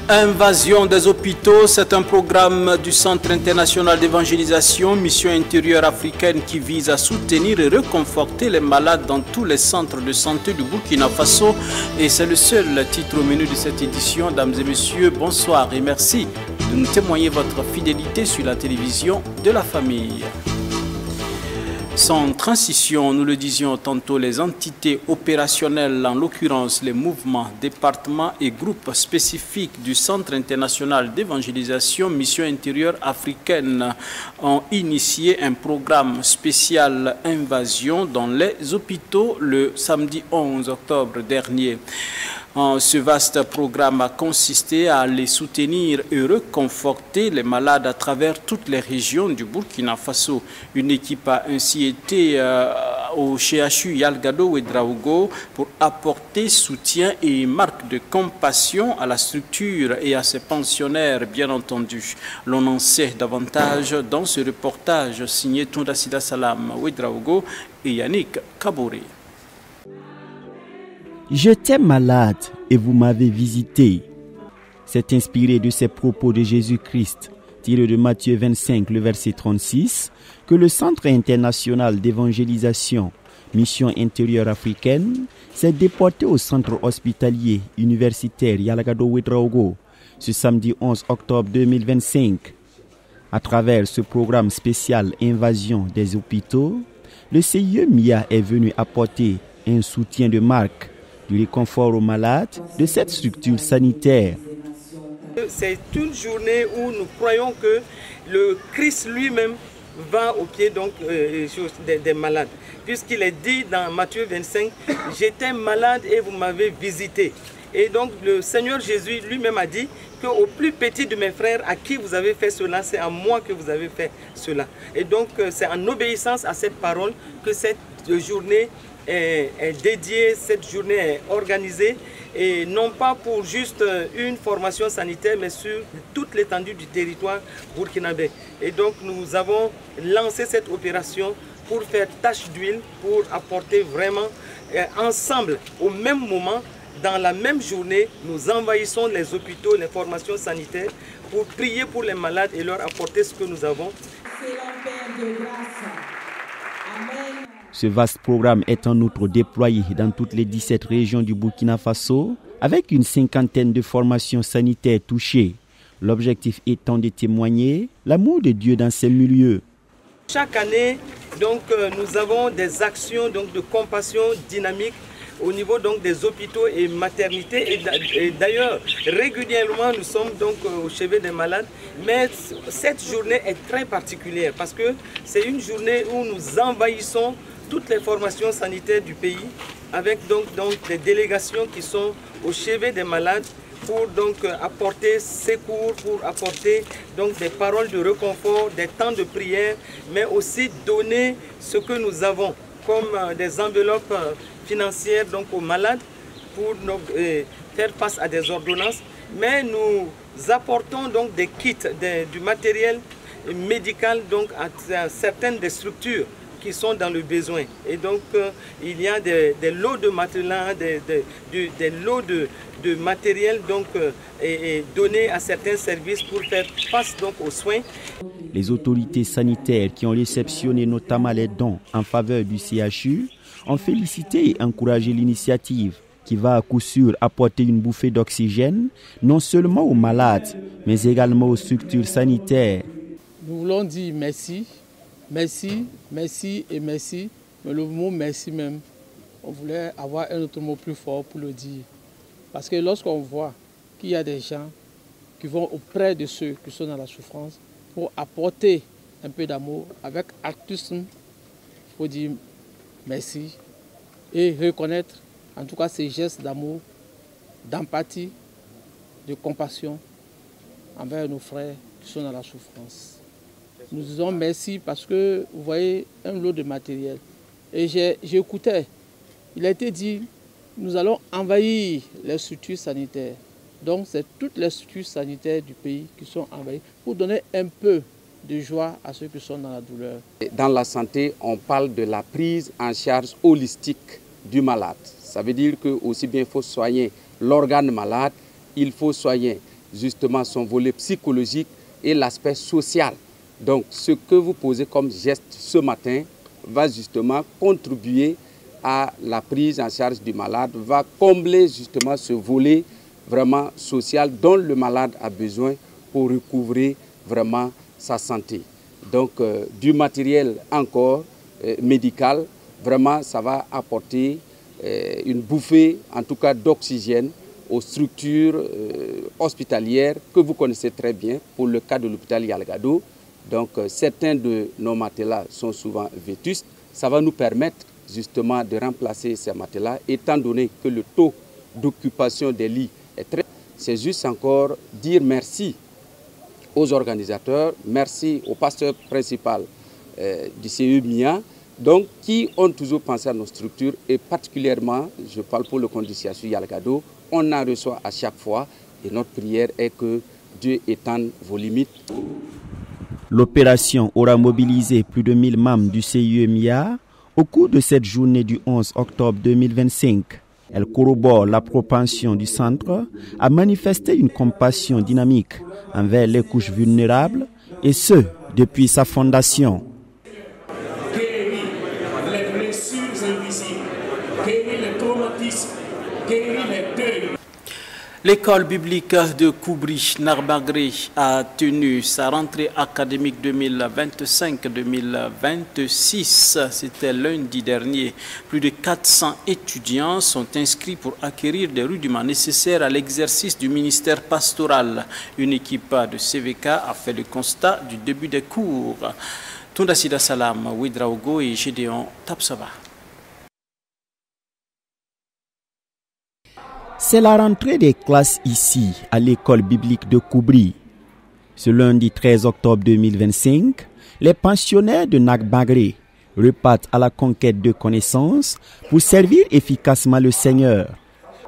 Invasion des hôpitaux, c'est un programme du Centre international d'évangélisation, mission intérieure africaine qui vise à soutenir et réconforter les malades dans tous les centres de santé du Burkina Faso. Et c'est le seul titre au menu de cette édition. Mesdames et messieurs, bonsoir et merci de nous témoigner votre fidélité sur la télévision de la famille. Sans transition, nous le disions tantôt, les entités opérationnelles, en l'occurrence les mouvements, départements et groupes spécifiques du Centre international d'évangélisation Mission intérieure africaine ont initié un programme spécial invasion dans les hôpitaux le samedi 11 octobre dernier. Ce vaste programme a consisté à les soutenir et réconforter les malades à travers toutes les régions du Burkina Faso. Une équipe a ainsi été au CHU Yalgado Ouedraogo pour apporter soutien et marque de compassion à la structure et à ses pensionnaires, bien entendu. L'on en sait davantage dans ce reportage signé Tounda Sida Salam Ouedraogo et Yannick Kabouri. J'étais malade et vous m'avez visité. C'est inspiré de ces propos de Jésus-Christ, tiré de Matthieu 25, le verset 36, que le Centre international d'évangélisation, mission intérieure africaine, s'est déporté au centre hospitalier universitaire Yalgado Ouedraogo ce samedi 11 octobre 2025. À travers ce programme spécial Invasion des hôpitaux, le CIE MIA est venu apporter un soutien de marque du réconfort aux malades de cette structure sanitaire. C'est une journée où nous croyons que le Christ lui-même va au pied des malades. Puisqu'il est dit dans Matthieu 25, « J'étais malade et vous m'avez visité ». Et donc le Seigneur Jésus lui-même a dit qu'au plus petit de mes frères à qui vous avez fait cela, c'est à moi que vous avez fait cela. Et donc c'est en obéissance à cette parole que cette journée est dédiée, cette journée est organisée, et non pas pour juste une formation sanitaire, mais sur toute l'étendue du territoire burkinabé. Et donc nous avons lancé cette opération pour faire tache d'huile, pour apporter vraiment ensemble, au même moment, dans la même journée, nous envahissons les hôpitaux, les formations sanitaires, pour prier pour les malades et leur apporter ce que nous avons. Ce vaste programme est en outre déployé dans toutes les 17 régions du Burkina Faso, avec une cinquantaine de formations sanitaires touchées. L'objectif étant de témoigner l'amour de Dieu dans ces milieux. Chaque année, nous avons des actions de compassion dynamique au niveau des hôpitaux et maternités. Et d'ailleurs, régulièrement, nous sommes au chevet des malades. Mais cette journée est très particulière parce que c'est une journée où nous envahissons toutes les formations sanitaires du pays avec des délégations qui sont au chevet des malades pour apporter secours, pour apporter des paroles de réconfort, des temps de prière, mais aussi donner ce que nous avons comme des enveloppes financières aux malades pour faire face à des ordonnances. Mais nous apportons des kits, du matériel médical à certaines des structures qui sont dans le besoin. Et donc il y a des lots de matelas, des lots de matériel et donnés à certains services pour faire face aux soins. Les autorités sanitaires qui ont réceptionné notamment les dons en faveur du CHU ont félicité et encouragé l'initiative qui va à coup sûr apporter une bouffée d'oxygène non seulement aux malades mais également aux structures sanitaires. Nous voulons dire merci. Merci, merci et merci. Mais le mot merci même, on voulait avoir un autre mot plus fort pour le dire. Parce que lorsqu'on voit qu'il y a des gens qui vont auprès de ceux qui sont dans la souffrance pour apporter un peu d'amour avec altruisme, il faut dire merci et reconnaître en tout cas ces gestes d'amour, d'empathie, de compassion envers nos frères qui sont dans la souffrance. Nous disons merci parce que vous voyez un lot de matériel. Et j'écoutais, il a été dit, nous allons envahir les structures sanitaires. Donc c'est toutes les structures sanitaires du pays qui sont envahies pour donner un peu de joie à ceux qui sont dans la douleur. Dans la santé, on parle de la prise en charge holistique du malade. Ça veut dire que aussi bien il faut soigner l'organe malade, il faut soigner justement son volet psychologique et l'aspect social. Donc ce que vous posez comme geste ce matin va justement contribuer à la prise en charge du malade, va combler justement ce volet vraiment social dont le malade a besoin pour recouvrer vraiment sa santé. Donc du matériel encore médical, vraiment ça va apporter une bouffée en tout cas d'oxygène aux structures hospitalières que vous connaissez très bien pour le cas de l'hôpital Yalgado. Donc certains de nos matelas sont souvent vétustes. Ça va nous permettre justement de remplacer ces matelas étant donné que le taux d'occupation des lits est très... C'est juste encore dire merci aux organisateurs, merci au pasteur principal du CE MIA, donc qui ont toujours pensé à nos structures et particulièrement, je parle pour le compte du CHU Yalgado, on en reçoit à chaque fois et notre prière est que Dieu étende vos limites. L'opération aura mobilisé plus de 1000 membres du CIE MIA au cours de cette journée du 11 octobre 2025. Elle corrobore la propension du centre à manifester une compassion dynamique envers les couches vulnérables et ce, depuis sa fondation. Guéris les blessures invisibles, guéris les traumatismes, guéris les deuils. L'école biblique de Koubri-Narbagré a tenu sa rentrée académique 2025-2026. C'était lundi dernier. Plus de 400 étudiants sont inscrits pour acquérir des rudiments nécessaires à l'exercice du ministère pastoral. Une équipe de CVK a fait le constat du début des cours. Tundasida Salam, Ouidraogo et Gédéon Tapsaba. C'est la rentrée des classes ici, à l'école biblique de Koubri. Ce lundi 13 octobre 2025, les pensionnaires de Narbagré repartent à la conquête de connaissances pour servir efficacement le Seigneur.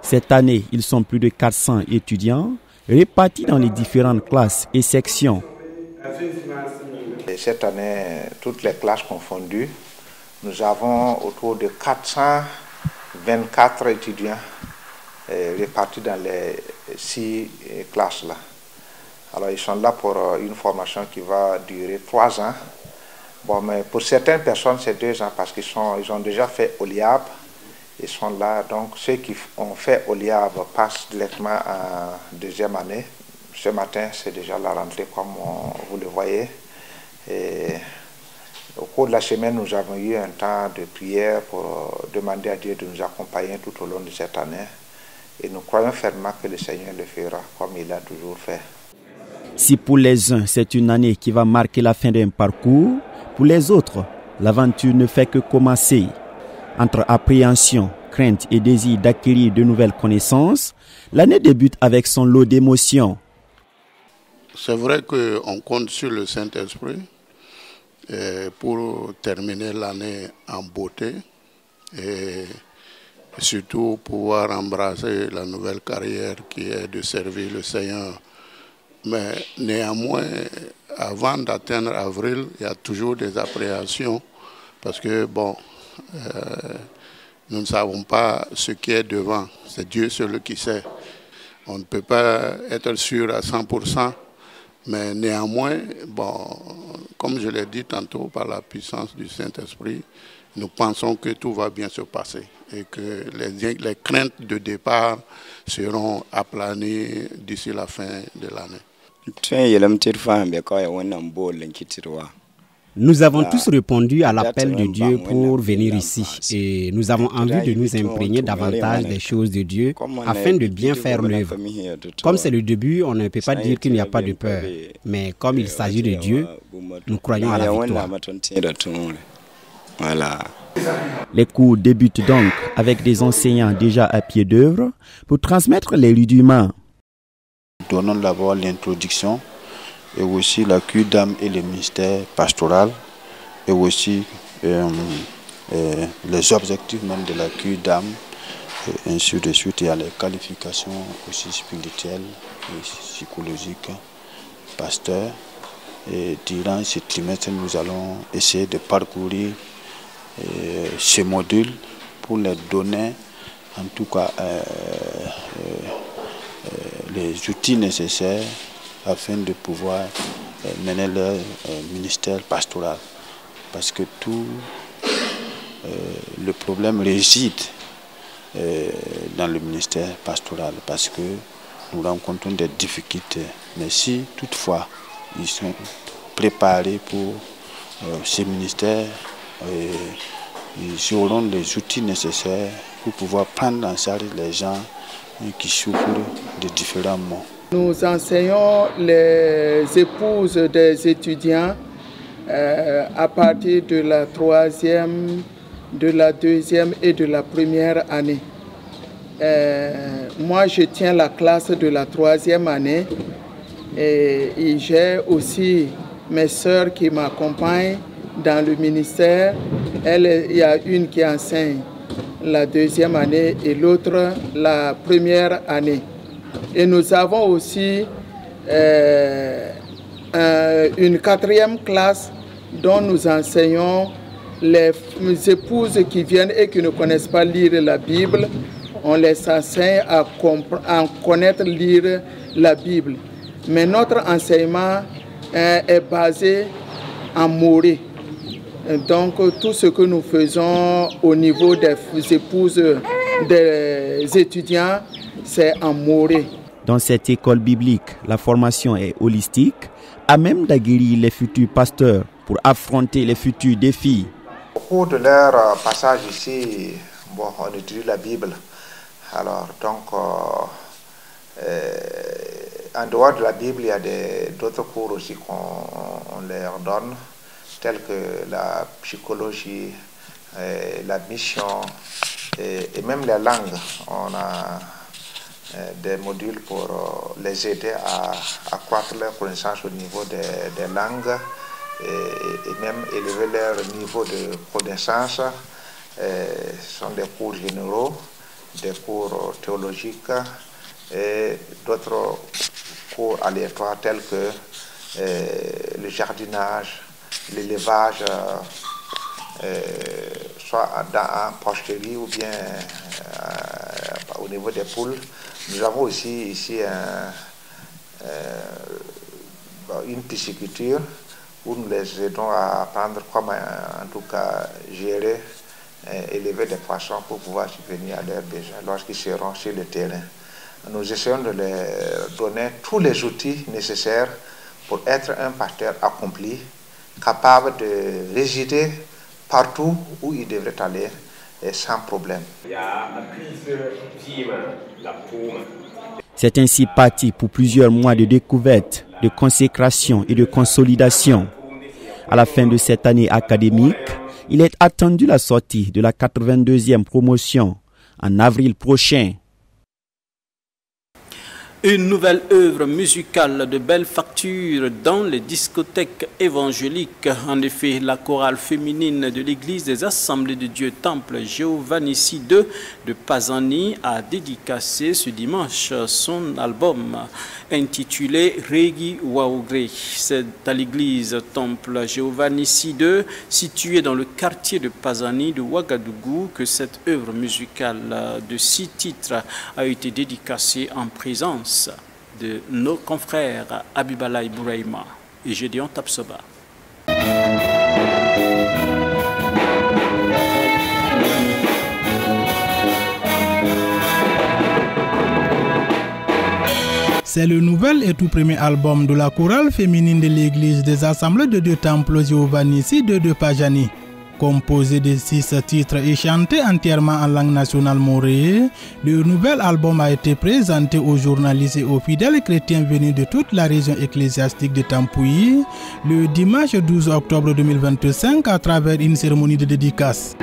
Cette année, ils sont plus de 400 étudiants répartis dans les différentes classes et sections. Cette année, toutes les classes confondues, nous avons autour de 424 étudiants répartis dans les 6 classes là. Alors ils sont là pour une formation qui va durer 3 ans. Bon, mais pour certaines personnes c'est 2 ans parce qu'ils ont déjà fait OLIAB. Ils sont là, donc ceux qui ont fait OLIAB passent directement en 2e année. Ce matin c'est déjà la rentrée comme vous le voyez. Et au cours de la semaine nous avons eu un temps de prière pour demander à Dieu de nous accompagner tout au long de cette année. Et nous croyons fermement que le Seigneur le fera comme il a toujours fait. Si pour les uns, c'est une année qui va marquer la fin d'un parcours, pour les autres, l'aventure ne fait que commencer. Entre appréhension, crainte et désir d'acquérir de nouvelles connaissances, l'année débute avec son lot d'émotions. C'est vrai qu'on compte sur le Saint-Esprit pour terminer l'année en beauté et surtout pouvoir embrasser la nouvelle carrière qui est de servir le Seigneur. Mais néanmoins, avant d'atteindre avril, il y a toujours des appréhensions parce que bon, nous ne savons pas ce qui est devant. C'est Dieu seul qui sait. On ne peut pas être sûr à 100%, mais néanmoins, bon, comme je l'ai dit tantôt, par la puissance du Saint-Esprit, nous pensons que tout va bien se passer et que les craintes de départ seront aplanies d'ici la fin de l'année. Nous avons tous répondu à l'appel de Dieu pour venir ici et nous avons envie de nous imprégner davantage des choses de Dieu afin de bien faire l'œuvre. Comme c'est le début, on ne peut pas dire qu'il n'y a pas de peur, mais comme il s'agit de Dieu, nous croyons à la victoire. Voilà. Les cours débutent donc avec des enseignants déjà à pied d'œuvre pour transmettre les rudiments. Donnons d'abord l'introduction et aussi la cure d'âme et le ministère pastoral et aussi les objectifs même de la cure d'âme et ainsi de suite. Il y a les qualifications aussi spirituelles et psychologiques, pasteur. Et durant ce trimestre, nous allons essayer de parcourir ces modules pour les donner en tout cas les outils nécessaires afin de pouvoir mener leur ministère pastoral. Parce que tout le problème réside dans le ministère pastoral, parce que nous rencontrons des difficultés. Mais si toutefois ils sont préparés pour ces ministères, ils auront les outils nécessaires pour pouvoir prendre en charge les gens qui souffrent de différents maux. Nous enseignons les épouses des étudiants à partir de la 3e, de la 2e et de la 1re année. Moi, je tiens la classe de la 3e année et j'ai aussi mes sœurs qui m'accompagnent dans le ministère. Il y a une qui enseigne la 2e année et l'autre la 1re année. Et nous avons aussi une 4e classe dont nous enseignons les épouses qui viennent et qui ne connaissent pas lire la Bible. On les enseigne à connaître lire la Bible. Mais notre enseignement est basé en morée. Donc tout ce que nous faisons au niveau des épouses des étudiants, c'est en morée. Dans cette école biblique, la formation est holistique, à même d'aguerrir les futurs pasteurs pour affronter les futurs défis. Au cours de leur passage ici, on étudie la Bible. Alors, donc, en dehors de la Bible, il y a d'autres cours aussi qu'on leur donne, tels que la psychologie, la mission et même les langues. On a des modules pour les aider à accroître leur connaissance au niveau des langues et même élever leur niveau de connaissance. Ce sont des cours généraux, des cours théologiques et d'autres cours aléatoires tels que le jardinage, l'élevage, soit en porcherie ou bien au niveau des poules. Nous avons aussi ici une pisciculture où nous les aidons à apprendre comment en tout cas gérer, élever des poissons pour pouvoir subvenir à leurs besoins lorsqu'ils seront sur le terrain. Nous essayons de leur donner tous les outils nécessaires pour être un pasteur accompli, capable de résider partout où il devrait aller et sans problème. C'est ainsi parti pour plusieurs mois de découverte, de consécration et de consolidation. À la fin de cette année académique, il est attendu la sortie de la 82e promotion en avril prochain. Une nouvelle œuvre musicale de belle facture dans les discothèques évangéliques. En effet, la chorale féminine de l'église des Assemblées de Dieu Temple Giovannissi II de Pasani a dédicacé ce dimanche son album intitulé Regi Waugre. C'est à l'église Temple Giovannissi II, située dans le quartier de Pasani de Ouagadougou, que cette œuvre musicale de 6 titres a été dédicacée en présence de nos confrères Abibalaï Bouraïma et Gédéon Tapsoba. C'est le nouvel et tout premier album de la chorale féminine de l'église des Assemblées de Dieu Temple Giovannissi II de Pasani. Composé de 6 titres et chanté entièrement en langue nationale morée, le nouvel album a été présenté aux journalistes et aux fidèles chrétiens venus de toute la région ecclésiastique de Tampuy le dimanche 12 octobre 2025 à travers une cérémonie de dédicace.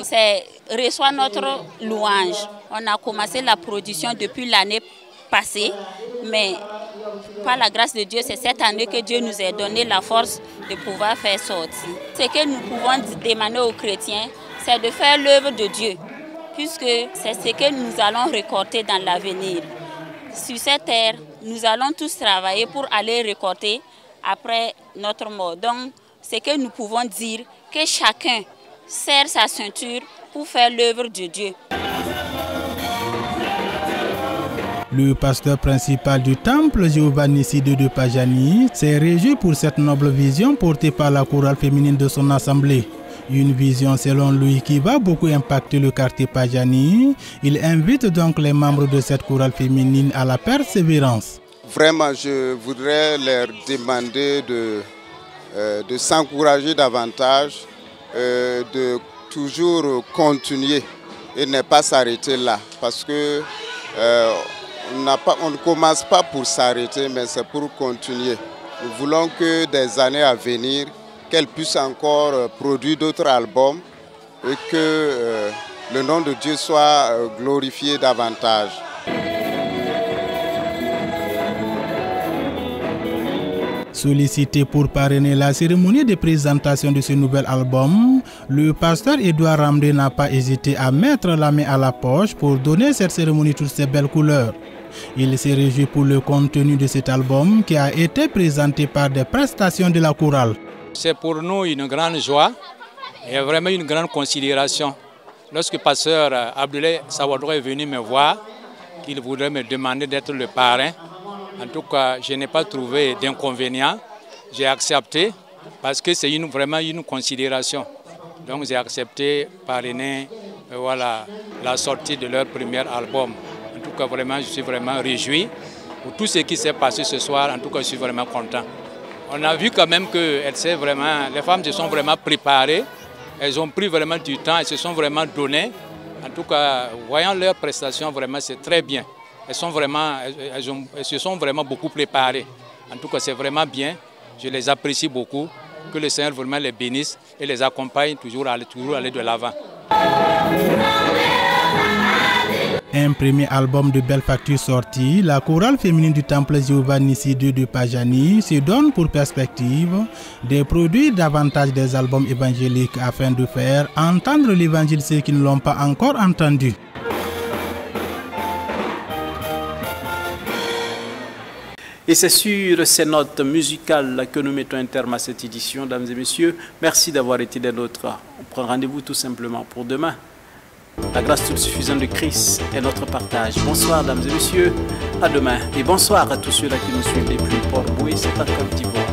C'est reçoit notre louange. On a commencé la production depuis l'année passée, mais par la grâce de Dieu, c'est cette année que Dieu nous a donné la force de pouvoir faire sortir. Ce que nous pouvons demander aux chrétiens, c'est de faire l'œuvre de Dieu, puisque c'est ce que nous allons récolter dans l'avenir. Sur cette terre, nous allons tous travailler pour aller récolter après notre mort. Donc, ce que nous pouvons dire, que chacun serre sa ceinture pour faire l'œuvre de Dieu. Le pasteur principal du temple, Giovanni Sido de Pajani, s'est réjoui pour cette noble vision portée par la chorale féminine de son assemblée. Une vision selon lui qui va beaucoup impacter le quartier Pajani. Il invite donc les membres de cette chorale féminine à la persévérance. Vraiment, je voudrais leur demander de s'encourager davantage, de toujours continuer et ne pas s'arrêter là. Parce que on ne commence pas pour s'arrêter, mais c'est pour continuer. Nous voulons que des années à venir, qu'elle puisse encore produire d'autres albums et que le nom de Dieu soit glorifié davantage. Sollicité pour parrainer la cérémonie de présentation de ce nouvel album, le pasteur Edouard Ramdé n'a pas hésité à mettre la main à la poche pour donner cette cérémonie toutes ses belles couleurs. Il s'est réjoui pour le contenu de cet album qui a été présenté par des prestations de la chorale. C'est pour nous une grande joie et vraiment une grande considération. Lorsque le pasteur Abdoulaye Sawadro est venu me voir, qu'il voudrait me demander d'être le parrain, en tout cas, je n'ai pas trouvé d'inconvénient. J'ai accepté parce que c'est vraiment une considération. Donc j'ai accepté parrainer la sortie de leur premier album. En tout cas, vraiment, je suis vraiment réjoui pour tout ce qui s'est passé ce soir. En tout cas, je suis vraiment content. On a vu quand même que les femmes se sont vraiment préparées. Elles ont pris vraiment du temps, elles se sont vraiment données. En tout cas, voyant leurs prestations, vraiment, c'est très bien. Elles se sont vraiment beaucoup préparées. En tout cas, c'est vraiment bien. Je les apprécie beaucoup. Que le Seigneur vraiment les bénisse et les accompagne toujours à aller de l'avant. Un premier album de belle facture sorti, la chorale féminine du temple Giovanni Sido de Pajani se donne pour perspective de produire davantage des albums évangéliques afin de faire entendre l'évangile ceux qui ne l'ont pas encore entendu. Et c'est sur ces notes musicales que nous mettons un terme à cette édition, dames et messieurs. Merci d'avoir été des nôtres. On prend rendez-vous tout simplement pour demain. La grâce toute suffisante de Christ est notre partage. Bonsoir, dames et messieurs. À demain. Et bonsoir à tous ceux-là qui nous suivent depuis Port-Boué, c'est à Côte d'Ivoire.